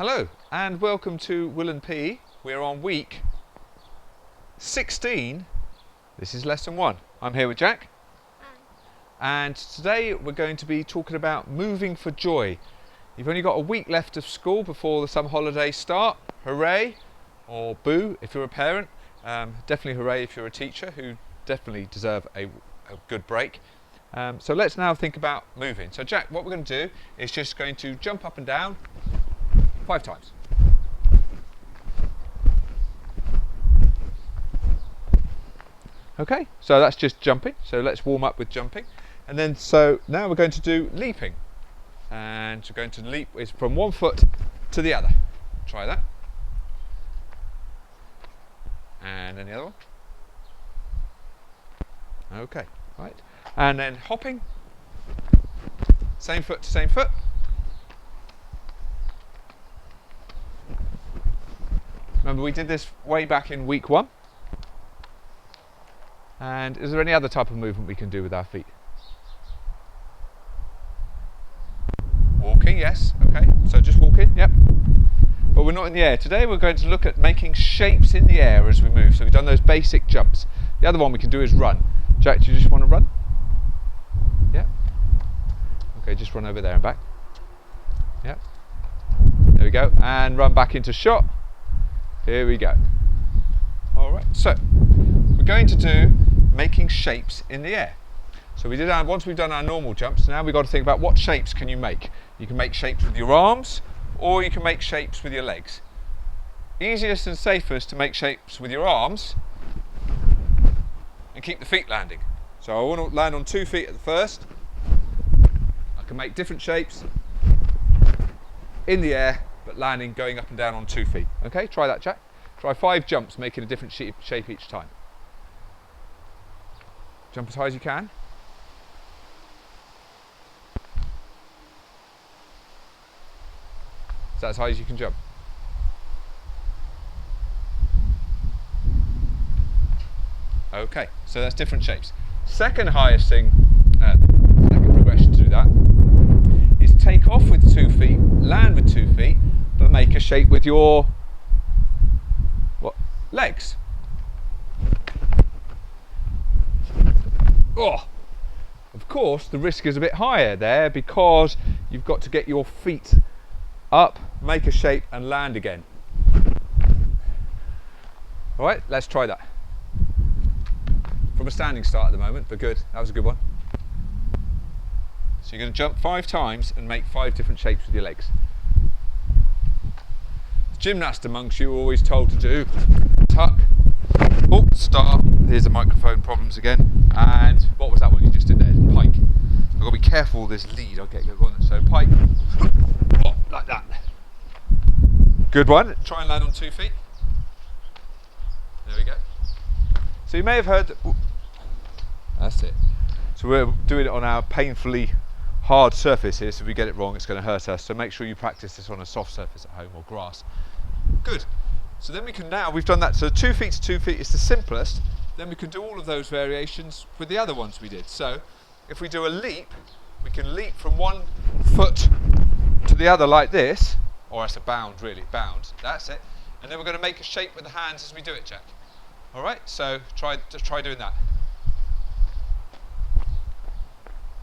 Hello and welcome to Willand PE. We're on week 16. This is lesson 1. I'm here with Jack. Hi. And today we're going to be talking about moving for joy. You've only got a week left of school before the summer holidays start. Hooray or boo if you're a parent. Definitely hooray if you're a teacher, who definitely deserve a good break. So let's now think about moving. So Jack, what we're going to do is just going to jump up and down 5 times. Okay, so that's just jumping. So let's warm up with jumping. And then so now we're going to do leaping. And we're going to leap is from one foot to the other. Try that. And then the other one. Okay, right. And then hopping. Same foot to same foot. Remember, we did this way back in week 1. And is there any other type of movement we can do with our feet? Walking, yes, okay. So just walking, yep. But we're not in the air. Today we're going to look at making shapes in the air as we move. So we've done those basic jumps. The other one we can do is run. Jack, do you just want to run? Yeah. Okay, just run over there and back. Yep. There we go. And run back into shot. Here we go. Alright, so we're going to do making shapes in the air. So we did once we've done our normal jumps, now we've got to think about what shapes can you make. You can make shapes with your arms, or you can make shapes with your legs. Easiest and safest to make shapes with your arms and keep the feet landing. So I want to land on 2 feet at the first. I can make different shapes in the air, but landing, going up and down on 2 feet. Okay, try that, Jack. Try 5 jumps, making a different shape each time. Jump as high as you can. Is that as high as you can jump? Okay, so that's different shapes. Second highest thing, second progression to do that, is take off with 2 feet, land with 2 feet, but make a shape with your legs. Oh, of course the risk is a bit higher there because you've got to get your feet up, make a shape and land again. Alright, let's try that. From a standing start at the moment, but good, that was a good one. So you're going to jump 5 times and make 5 different shapes with your legs. The gymnast amongst you are always told to do tuck, oh, start, here's the microphone problems again, and what was that one you just did there? Pike. I've got to be careful with this lead, I'll get going. So pike, oh, like that. Good one, try and land on 2 feet. There we go. So you may have heard that, ooh, that's it. So we're doing it on our painfully hard surface here, so if we get it wrong it's going to hurt us, so make sure you practice this on a soft surface at home or grass. Good. So then we can now, we've done that, so 2 feet to 2 feet is the simplest, then we can do all of those variations with the other ones we did. So if we do a leap, we can leap from 1 foot to the other like this, or that's a bound really, bound, that's it. And then we're going to make a shape with the hands as we do it, Jack. Alright, so try doing that.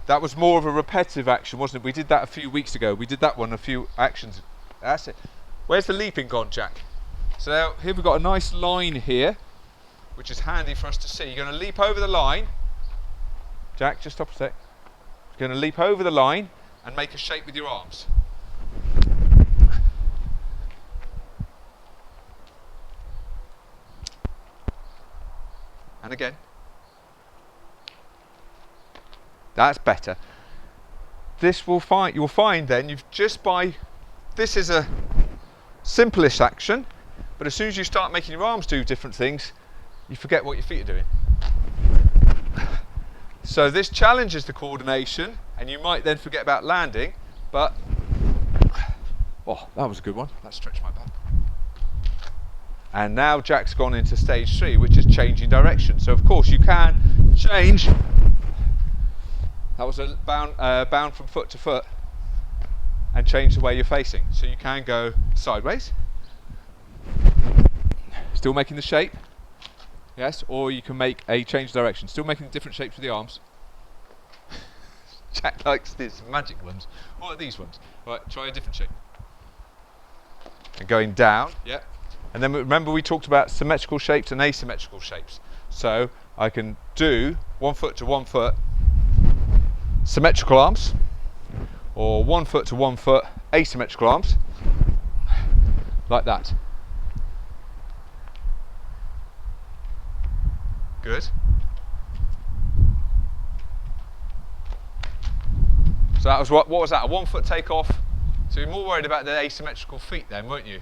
That was more of a repetitive action, wasn't it? We did that a few weeks ago. We did that one a few actions. That's it. Where's the leaping gone, Jack? So now, here we've got a nice line here, which is handy for us to see. You're going to leap over the line. Jack, just stop a sec. You're going to leap over the line and make a shape with your arms. And again. That's better. This will find, you'll find then, you've just by, this is a simplest action, but as soon as you start making your arms do different things, you forget what your feet are doing. So this challenges the coordination, and you might then forget about landing, but, oh, that was a good one. That stretched my back. And now Jack's gone into stage 3, which is changing direction. So of course you can change. That was a bound from foot to foot. and change the way you're facing. So you can go sideways, still making the shape, yes, or you can make a change direction, still making different shapes with the arms. Jack likes these magic ones. What are these ones? Right, try a different shape. And going down, yeah. And then remember we talked about symmetrical shapes and asymmetrical shapes. So I can do 1 foot to 1 foot symmetrical arms, or 1 foot to 1 foot asymmetrical arms, like that. Good. So that was what was that? A 1 foot takeoff. So you're more worried about the asymmetrical feet then, weren't you?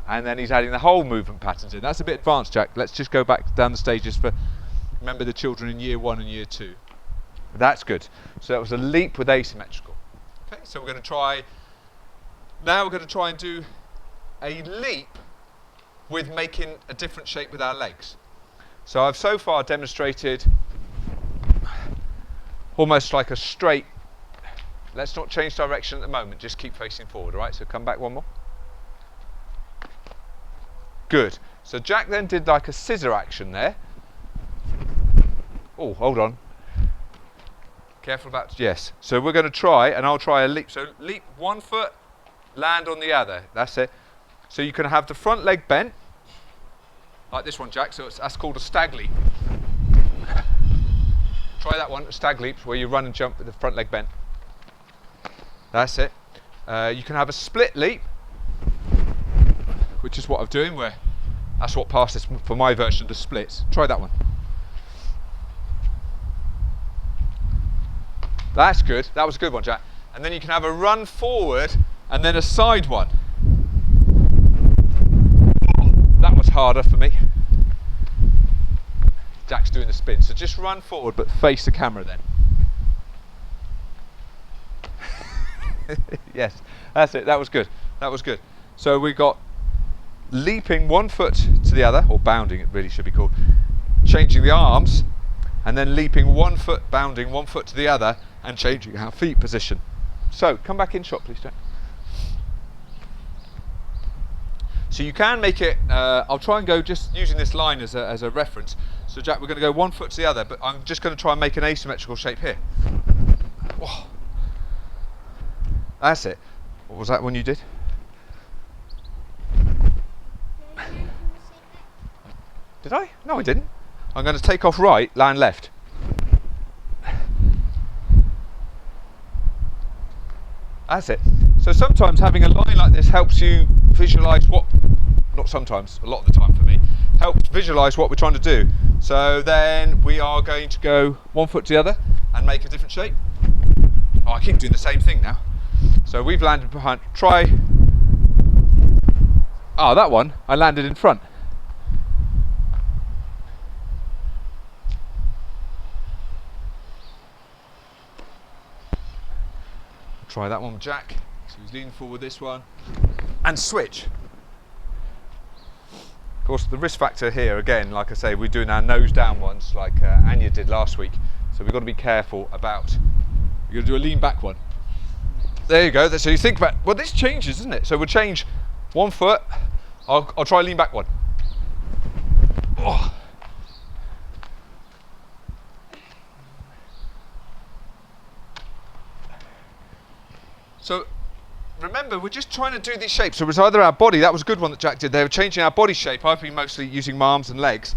And then he's adding the whole movement patterns in. That's a bit advanced, Jack. Let's just go back down the stages for, remember, the children in year 1 and year 2. That's good. So that was a leap with asymmetrical. Okay, so we're going to try, now we're going to try and do a leap with making a different shape with our legs. So I've so far demonstrated almost like a straight, let's not change direction at the moment, just keep facing forward, all right? So come back one more. Good. So Jack then did like a scissor action there. Oh, hold on. Careful about, yes. So we're going to try, and I'll try a leap. So leap 1 foot, land on the other. That's it. So you can have the front leg bent, like this one, Jack. So that's called a stag leap. Try that one, a stag leap, where you run and jump with the front leg bent. That's it. You can have a split leap, which is what I'm doing, where that's what passes for my version of the splits. Try that one. That's good. That was a good one, Jack. And then you can have a run forward and then a side one. Oh, that was harder for me. Jack's doing the spin. So just run forward but face the camera then. Yes, that's it. That was good. That was good. So we got leaping 1 foot to the other, or bounding it really should be called, changing the arms, and then leaping 1 foot, bounding 1 foot to the other, and changing our feet position. So come back in shot, please, Jack. So you can make it, I'll try and go just using this line as a reference. So Jack, we're going to go 1 foot to the other, but I'm just going to try and make an asymmetrical shape here. Oh. That's it. What was that one you did? Did I? No, I didn't. I'm going to take off right, land left. That's it. So sometimes having a line like this helps you visualise what, not sometimes, a lot of the time for me, helps visualise what we're trying to do. So then we are going to go 1 foot to the other and make a different shape. Oh, I keep doing the same thing now. So we've landed behind, try, that one, I landed in front. Try that one with Jack. So he's leaning forward this one. And switch. Of course, the risk factor here, again, like I say, we're doing our nose down ones like Anya did last week. So we've got to be careful about, you're going to do a lean back one. There you go. So you think about, well, this changes, isn't it? So we'll change 1 foot. I'll try lean back one. Oh. So remember, we're just trying to do these shapes. So it was either our body, that was a good one that Jack did. They were changing our body shape. I've been mostly using my arms and legs.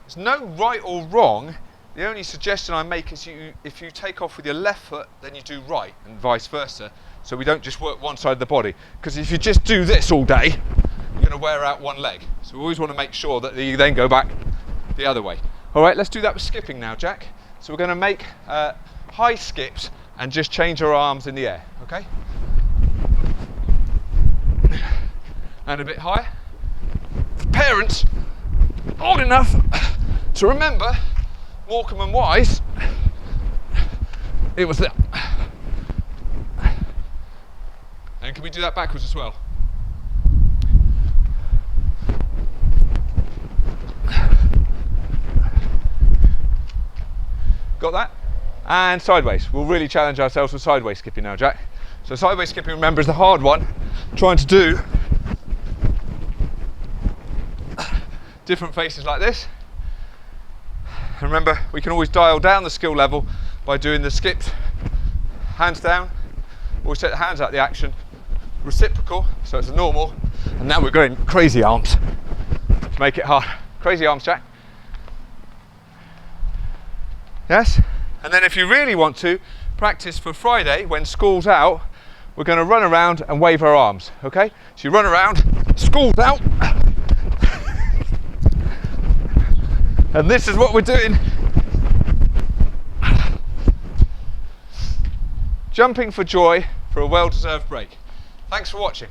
There's no right or wrong. The only suggestion I make is if you take off with your left foot, then you do right, and vice versa. So we don't just work one side of the body. Because if you just do this all day, you're going to wear out one leg. So we always want to make sure that you then go back the other way. All right, let's do that with skipping now, Jack. So we're going to make high skips and just change our arms in the air, okay? And a bit higher. Parents, old enough to remember Morecambe and Wise, it was that. And can we do that backwards as well? Got that? And sideways. We'll really challenge ourselves with sideways skipping now, Jack. So sideways skipping, remember, is the hard one. Trying to do different faces like this. And remember, we can always dial down the skill level by doing the skips, hands down. Always take the hands out of the action. Reciprocal, so it's a normal. And now we're going crazy arms to make it hard. Crazy arms, Jack. Yes? And then if you really want to practice for Friday, when school's out, we're going to run around and wave our arms, okay? So you run around, school's out. And this is what we're doing. Jumping for joy for a well-deserved break. Thanks for watching.